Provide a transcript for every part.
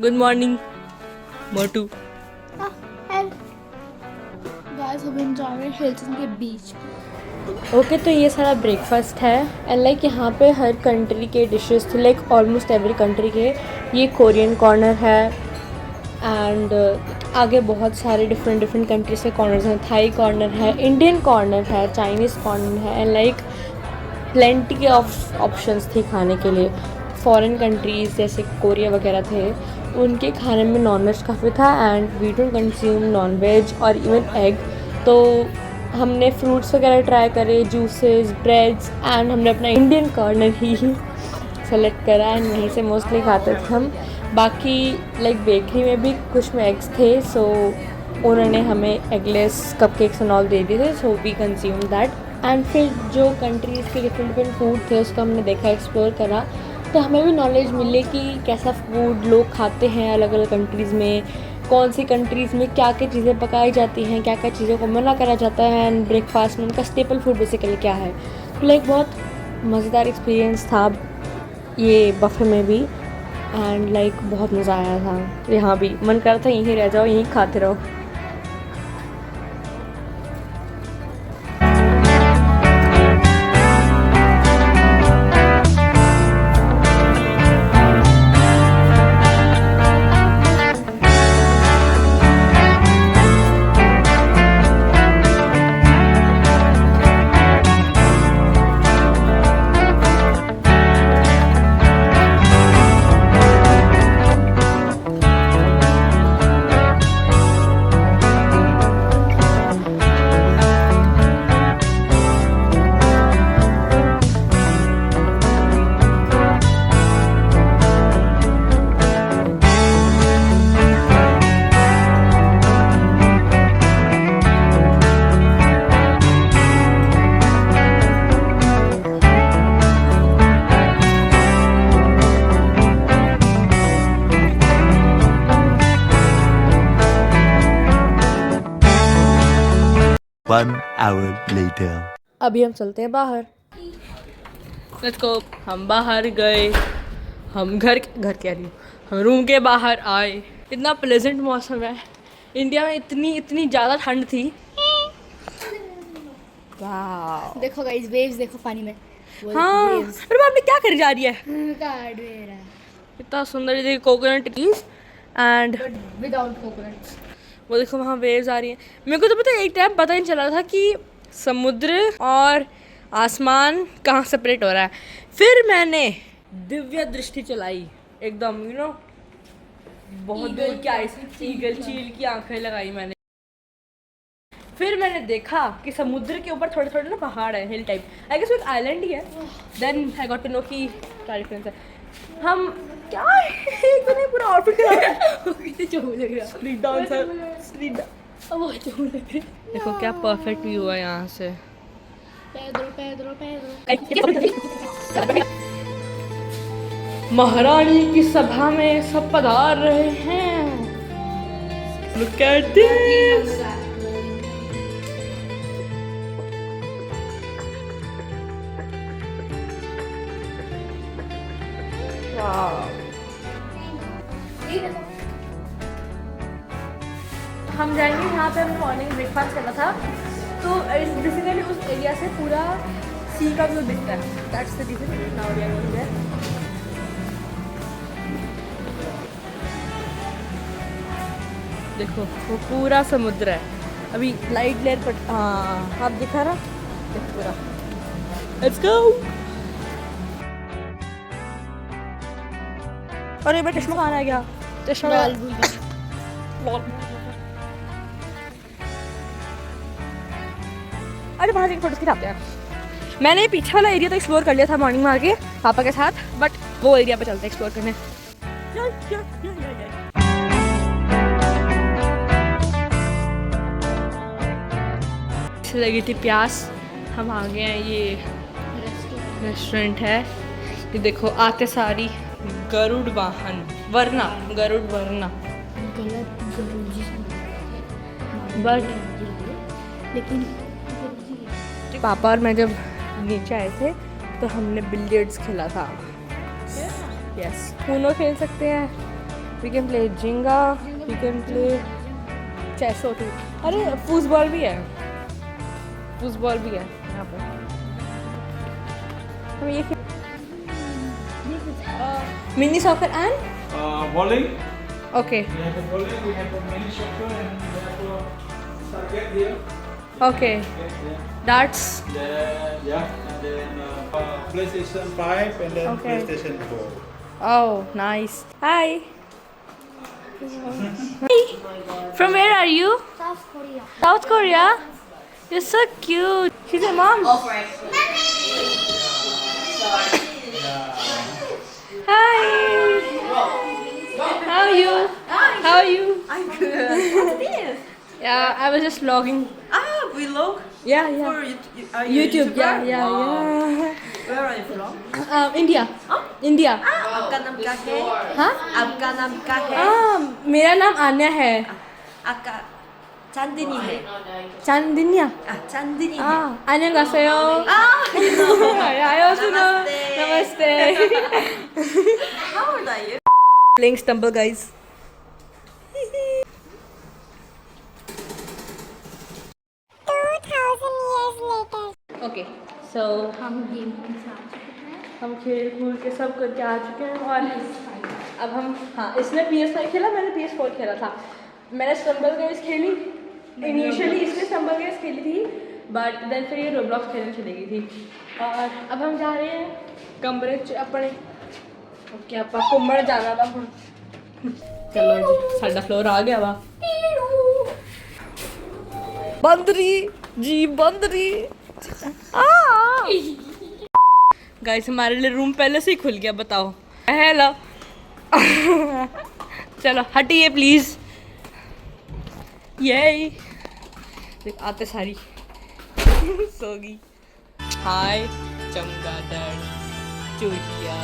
Good morning मोटू। Guys हम जा रहे हैं हिल्टन के बीच। ओके तो ये सारा ब्रेकफास्ट है एंड लाइक यहाँ पे हर कंट्री के डिशेस थे, लाइक ऑलमोस्ट एवरी कंट्री के। ये कोरियन कॉर्नर है एंड आगे बहुत सारे डिफरेंट कंट्रीज के कॉर्नर्स हैं। थाई कॉर्नर है, इंडियन कॉर्नर है, चाइनीज़ कॉर्नर है and like plenty of options थे खाने के लिए। फॉरेन कंट्रीज़ जैसे कोरिया वगैरह थे, उनके खाने में नॉनवेज काफ़ी था and we don't consume nonveg और इवन एग। तो हमने फ्रूट्स वगैरह ट्राई करे, जूसेस, ब्रेड्स एंड हमने अपना इंडियन कॉर्नर ही सेलेक्ट करा एंड वहीं से मोस्टली खाते थे हम। बाकी लाइक बेकरी में भी कुछ में एग्स थे, सो उन्होंने हमें एगलेस कपकेक्स एंड ऑल दे दिए थे, so we consume that. And फिर जो कंट्रीज़ के डिफरेंट फूड थे उसको हमने देखा, एक्सप्लोर करा, तो हमें भी नॉलेज मिले कि कैसा फूड लोग खाते हैं अलग अलग कंट्रीज़ में, कौन सी कंट्रीज़ में क्या क्या चीज़ें पकाई जाती हैं, क्या क्या चीज़ों को मना करा जाता है एंड ब्रेकफास्ट में उनका स्टेपल फूड बेसिकली क्या है। तो लाइक बहुत मज़ेदार एक्सपीरियंस था ये बफे में भी एंड लाइक बहुत मज़ा आया था। यहाँ भी मन कर रहा था यहीं रह जाओ, यहीं खाते रहो। One hour later. अभी हम चलते हैं बाहर। Let's go. हम बाहर गए, हम घर कह रही हूँ, हम रूम के बाहर आए। इतना प्लेजेंट मौसम है। इंडिया में इतनी ज़्यादा ठंड थी। वाह देखो गाइस वेव्स देखो पानी में। हाँ, अरे बाप रे क्या कर जा रही है। कार्ड मेरा इतना सुंदर, ये देखिए coconut trees and without coconut. वो देखो वहाँ वेव्स आ रही हैं। मेरे को तो पता है एक टाइम पता ही नहीं चला था कि समुद्र और आसमान कहाँ सेपरेट हो रहा है। फिर मैंने दिव्य दृष्टि चलाई एकदम, यू नो, बहुत दूर की आई ईगल चील की आंखें लगाई मैंने। फिर मैंने देखा कि समुद्र के ऊपर थोड़े थोड़े ना पहाड़ है, हिल टाइप, आई गेस वो एक आइलैंड ही है। Then I got to know कि क्या डिफरेंस है। हम क्या एक तो नहीं पूरा आउटफिट स्ट्रीट डांसर, देखो क्या परफेक्ट व्यू है यहाँ से। महारानी की सभा में सब पधार रहे हैं। Look at this. हम जाएंगे यहाँ पे, हमने मॉर्निंग ब्रेकफास्ट करना था, तो बेसिकली उस एरिया से पूरा सी का व्यू दिखता है। That's the reason now we are going there. देखो वो पूरा समुद्र है। अभी लाइट लेयर पर, हाँ आप दिखा रहा देखो पूरा। Let's go. अरे मैं चश्मा कहाँ रह गया? चश्मा अरे वहाँ से फोटोज खिंचाते हैं। मैंने पीछे वाला एरिया तो एक्सप्लोर कर लिया था मॉर्निंग में आके पापा के साथ, बट वो एरिया पे चलते एक्सप्लोर करने। लगी थी प्यास, हम आ गए हैं। ये रेस्टोरेंट है। ये देखो आते सारी गरुड़ वाहन, गरुड़ वरना, बट लेकिन पापा और मैं जब नीचे आए थे तो हमने बिलियर्ड्स खेला था। यस, ऊनो खेल सकते हैं वी कैन प्ले जिंगा, वी कैन प्ले चेसो टू। अरे फुटबॉल भी है, फुटबॉल भी है यहाँ पर। हम ये mini soccer and Bowling. Okay We have a bowling. We have a mini soccer, and we have a target here. Okay darts Yeah. And then PlayStation 5 and then Okay. PlayStation 4. Oh nice. Hi, from where are you? South Korea. South Korea? You're so cute. She's your mom. Hi. How are you? How are you? I'm good. What's this? Yeah, I was just vlogging. Vlog Yeah, for yeah. are you YouTube. YouTuber? Yeah, Wow. yeah. Where are you from? India. India. आपका नाम क्या है? हाँ? आपका नाम क्या है? मेरा नाम आन्या है। आपका चांदनी है। चांदिन्या। चांदनी है। 안녕하세요. 아요수노. Namaste. How old are you? Playing stumble, guys. Okay, so हम गेम के साथ हम खेल कूद के सब करके आ चुके हैं और अब हम इसने PS5 खेला, मैंने PS4 खेला था। मैंने स्टम्बल गेम्स खेली इनिशियली, इसने स्टम्बल गेम्स खेली थी, बट देन फिर ये रोब्लॉक्स खेलने चली गई थी। और अब हम जा रहे हैं कमरे अपने, ओके ਆਪਾਂ ਘੁੰਮਣ जाना था ਹੁਣ। चलो जी, साडा फ्लोर आ गया वा। बंदरी जी, बंदरी। गाइस हमारे लिए रूम पहले से ही खुल गया, बताओ। हेलो चलो हटिए प्लीज। ये देख आते सारी सोगी। हाय चमगादड़ चूतिया।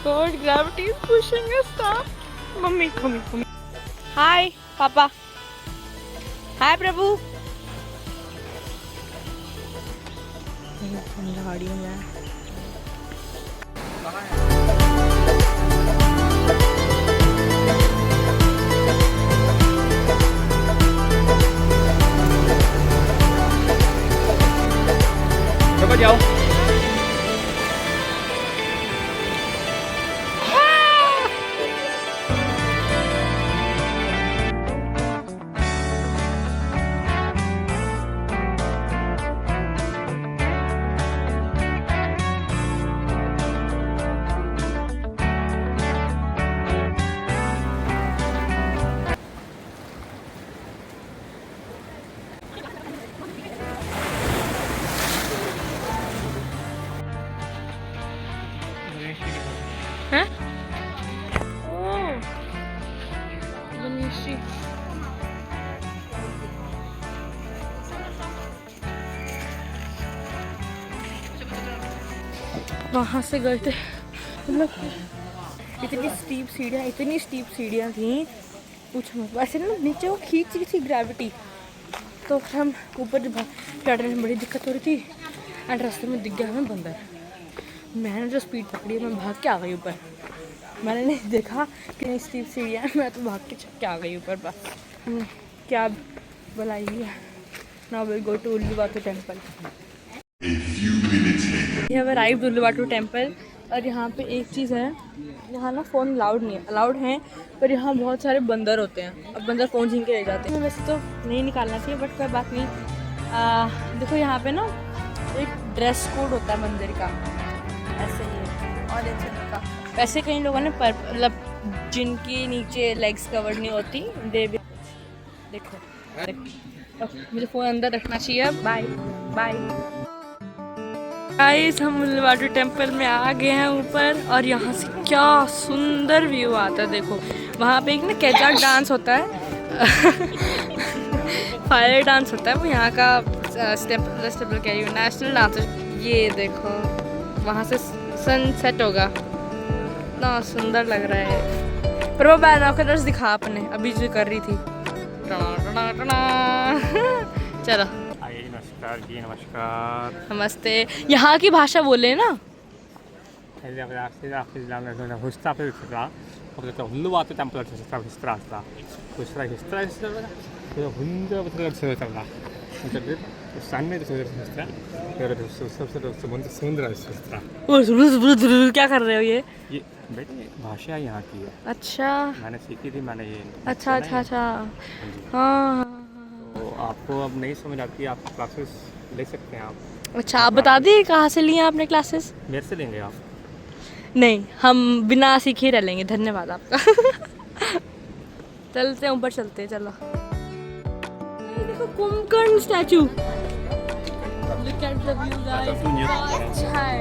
God, gravity is pushing us down. Mummy, mummy. Hi, Papa. Hi, Prabhu. गाड़ी में Coba jauh. हैं? ओह, बनीशी। वहाँ से गए थे मतलब इतनी स्टीप सीढ़ियाँ थी, पूछो मत। वैसे ना नीचे वो खींच रही थी ग्रेविटी, तो फिर हम ऊपर चढ़ने में बड़ी दिक्कत हो रही थी। एंड रास्ते में दिख गया हमें बंदर। मैंने जो स्पीड पकड़ी मैं भाग के आ गई ऊपर। मैंने नहीं देखा कि स्टीप सीढ़ियाँ, मैं तो भाग के छक के आ गई ऊपर। बस हमने कैब बुलाई है। Now we go to Uluwatu temple. We have arrived Uluwatu temple. और यहाँ पे एक चीज़ है, यहाँ ना फ़ोन अलाउड हैं, पर यहाँ बहुत सारे बंदर होते हैं। अब बंदर फ़ोन छीन के ले जाते हैं। वैसे तो नहीं निकालना चाहिए, बट कोई बात नहीं। देखो यहाँ पे ना एक ड्रेस कोड होता है मंदिर का, ऐसे ही ऑरेंज कलर का। वैसे कई लोगों ने मतलब जिनकी नीचे लेग्स कवर्ड नहीं होती, दे भी देखो। मुझे फ़ोन अंदर रखना चाहिए। बाय बाय गाइस, हम उल्लूवाटू टेम्पल में आ गए हैं ऊपर। और यहाँ से क्या सुंदर व्यू आता है। देखो वहाँ पे एक ना केजाक डांस होता है। फायर डांस होता है, वो यहाँ का स्टेपल कह रही हूँ, नेशनल डांस है। ये देखो वहाँ से सनसेट होगा, इतना सुंदर लग रहा है। पर वो बायनॉकुलर्स दिखा अपने अभी जो कर रही थी। चलो नमस्कार जी, नमस्कार। नमस्ते। यहाँ की भाषा बोले ना। क्या कर रहे हो ये बेटे भाषा यहाँ की है, अच्छा मैंने सीखी थी, मैंने ये अच्छा अच्छा अच्छा हाँ तो आपको अब नहीं समझ आती, आप क्लासेस ले सकते हैं आप। अच्छा आप बता दिए कहाँ से लिए आपने क्लासेस? मेरे से लेंगे आप? नहीं, हम बिना सीखे रह लेंगे। धन्यवाद आपका। चलते हैं ऊपर, चलते हैं, चलो। ये देखो Kumbhakarna statue. Look at the view guys, अच्छा है।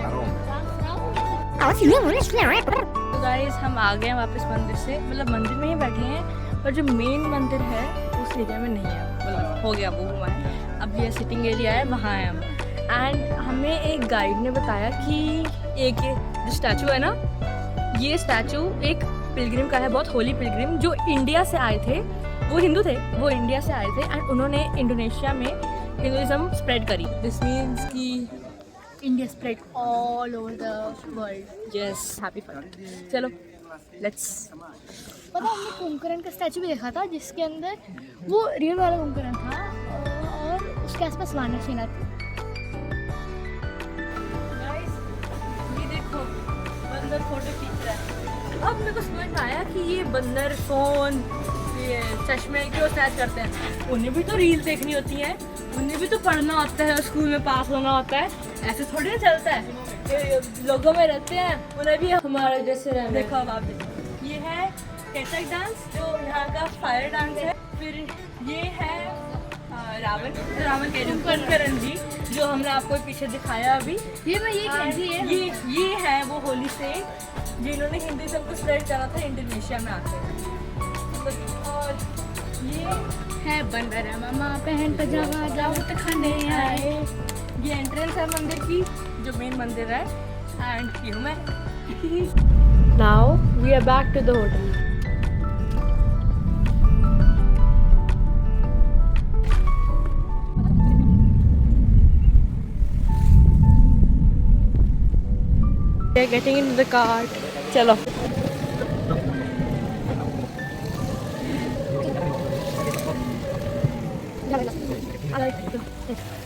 तो गाइस हम आ गए हैं वापस मंदिर से, मतलब मंदिर में ही बैठे हैं, पर जो मेन मंदिर है उस एरिया में नहीं है, मतलब हो गया वो हुआ है। अब ये सिटिंग एरिया है, वहाँ है हम। एंड हमें एक गाइड ने बताया कि एक जो स्टैचू है ना, ये स्टैचू एक पिलग्रिम का है, बहुत होली पिलग्रिम, जो इंडिया से आए थे। वो हिंदू थे, वो इंडिया से आए थे एंड उन्होंने इंडोनेशिया में हिंदुइज्म स्प्रेड करी। दिस मीन्स कि India spread all over the world. Yes, happy fun. चलो लेट्स। पता है, हमने कुंभकर्ण का स्टैचू भी देखा था, जिसके अंदर वो रियल वाला कुंभकर्ण था और उसके आसपास वानर सेना थी। ये देखो बंदर फोटो खींच रहा है। अब मेरे को समझ में आया कि ये बंदर फोन, ये चश्मे क्यों स्नैच करते हैं। उन्हें भी तो रील देखनी होती है, उन्हें भी तो पढ़ना होता है, स्कूल में पास होना होता है, ऐसे थोड़ी ना चलता है। ये लोगों में रहते हैं, उन्हें भी हमारे जैसे रहना। देखो अब आप देखो, ये है केचक डांस, जो यहाँ का फायर डांस है। फिर ये है रावण कह रही हूँ, कुंभकर्ण जी, जो हमने आपको पीछे दिखाया अभी। ये मैं ये कह रही है, ये है वो होली से जिन्होंने हिंदुइज्म को स्प्रेड करा था इंडोनेशिया में आके। और ये है बंदर मामा पहन पजामा जाओ तो खाने आए। ये एंट्रेंस है मंदिर की, जो मेन मंदिर है। एंड ये हूँ मैं। Now we are back to the hotel. We are getting into the cart. चलो।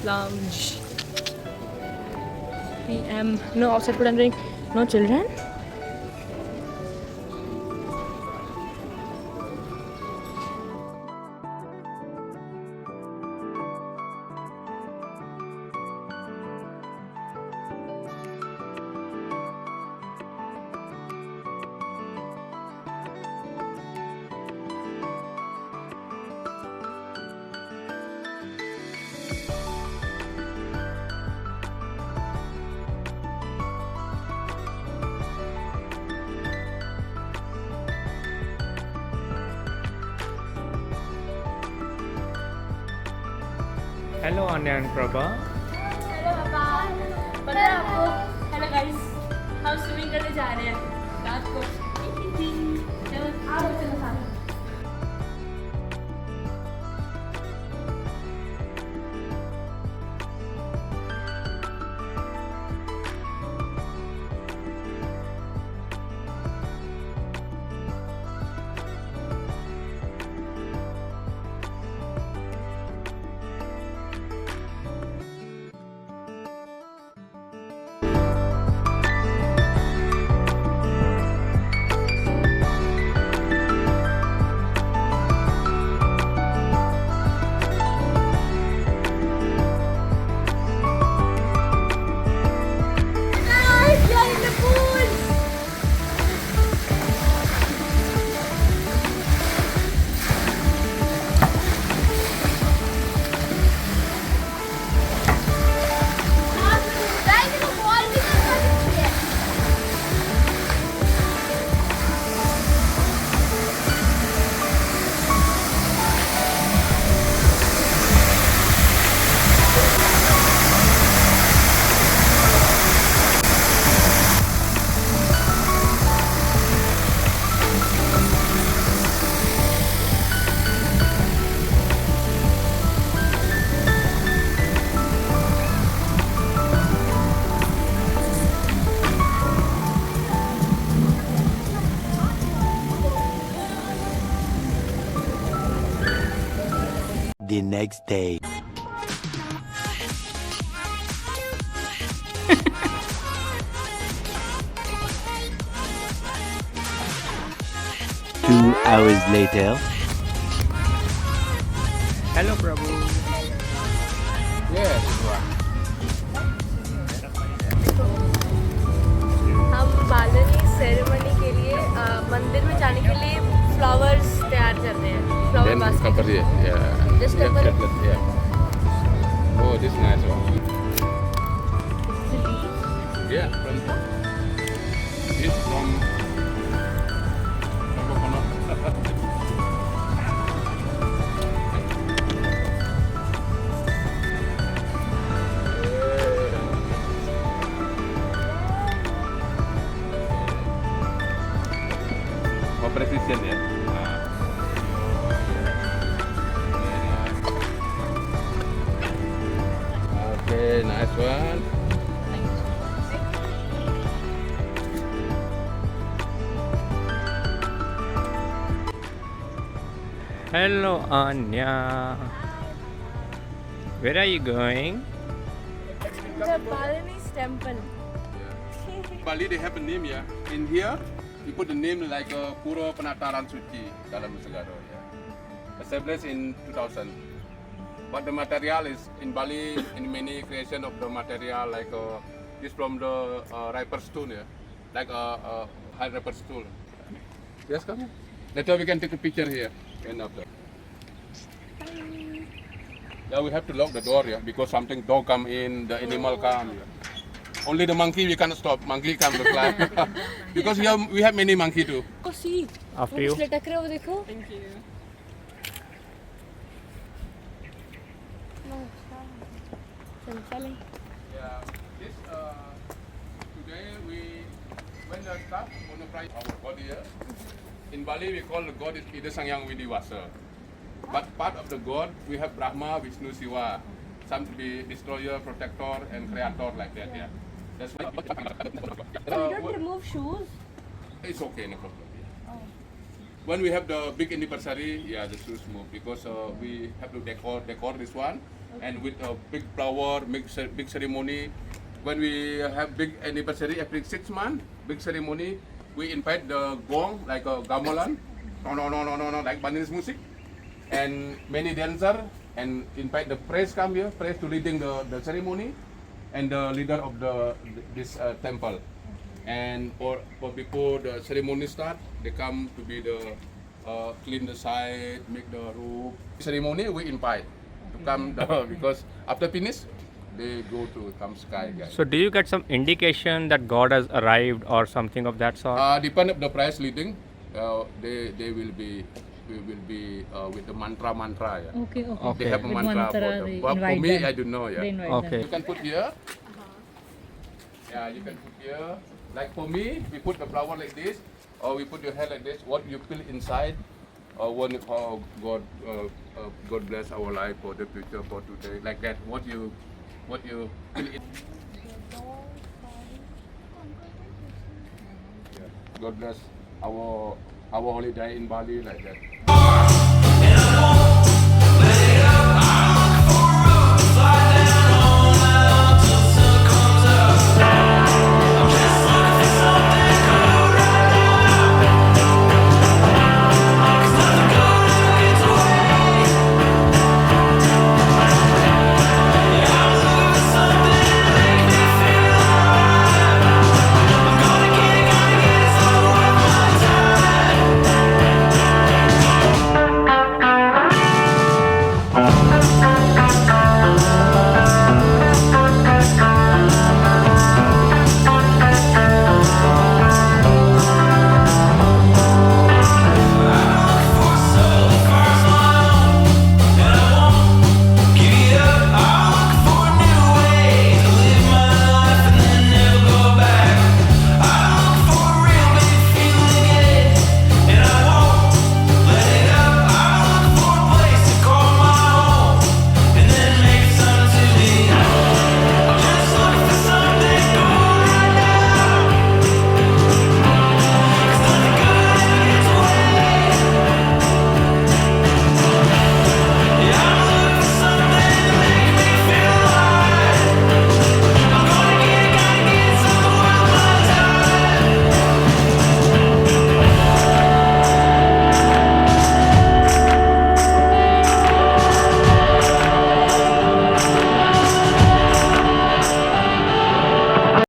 Lounge. PM. No outside food and drink. No children. Hello Anya and Prabha. Hello पापा, पता है आपको? हेलो गाइस, हम स्विमिंग करने जा रहे हैं रात को। चलो आप चलो साथ में। the next day. Two hours later. Hello, Prabhu. Yes. हम बालनी सेरेमनी के लिए मंदिर में जाने के लिए फ्लावर्स तैयार कर रहे हैं flower Then basket cover it. Yeah. Just yeah, cover it. Yeah. Oh, this nice one. Yeah. From this from coconut. Oh, precision ya. Okay, nice one. Hello, Anya. Where are you going? the Balinese temple Bali they have a name ya. In here, we put the name like Puro Penataran Suci dalam Segara ya. Established in 2000. But the material is in Bali in many creation of the material like this from the riper stone ya, like high riper stone. Yes, come. Later we can take a picture here. End of the. Yeah, we have to lock the door yeah, because something dog come in, the animal come. Yeah. Only the monkey we cannot stop. Monkey come to fly because we have many monkey too. को सी After वो you. कुछ लटक रहे हो देखो चल चले Yeah, this today we when the start monoprice our god here. In Bali we call the god is Ida Sangyang Widiwasa. But part of the god we have Brahma, Vishnu, Shiva. Some to be destroyer, protector, and creator like that. Yeah. That's why. you don't remove shoes It's okay, no problem. When we have the big anniversary, yeah, the shoes move because we have to decor this one, and with a big flower, big ceremony. When we have big anniversary every 6 months, big ceremony, we invite the gong like a gamelan, no, like Balinese music, and many dancer, and invite the priest come here, priest to leading the ceremony, and the leader of this temple. And for before the ceremony start, they come to be the clean the side, make the roof. Ceremony we invite to come because after finish, they go to come sky guys. So, do you get some indication that God has arrived or something of that sort? Depend of the price leading, they will be with the mantra yeah. Okay. They have a With mantra. they But for invite me, them. I don't know. Yeah. They invite Okay. them. You can put here. Yeah, you can put here. Like for me, we put the flower like this, or we put your hair like this. What you feel inside, or when God bless our life for the future, for today, like that. What you feel in. Yeah. God bless our holiday in Bali like that.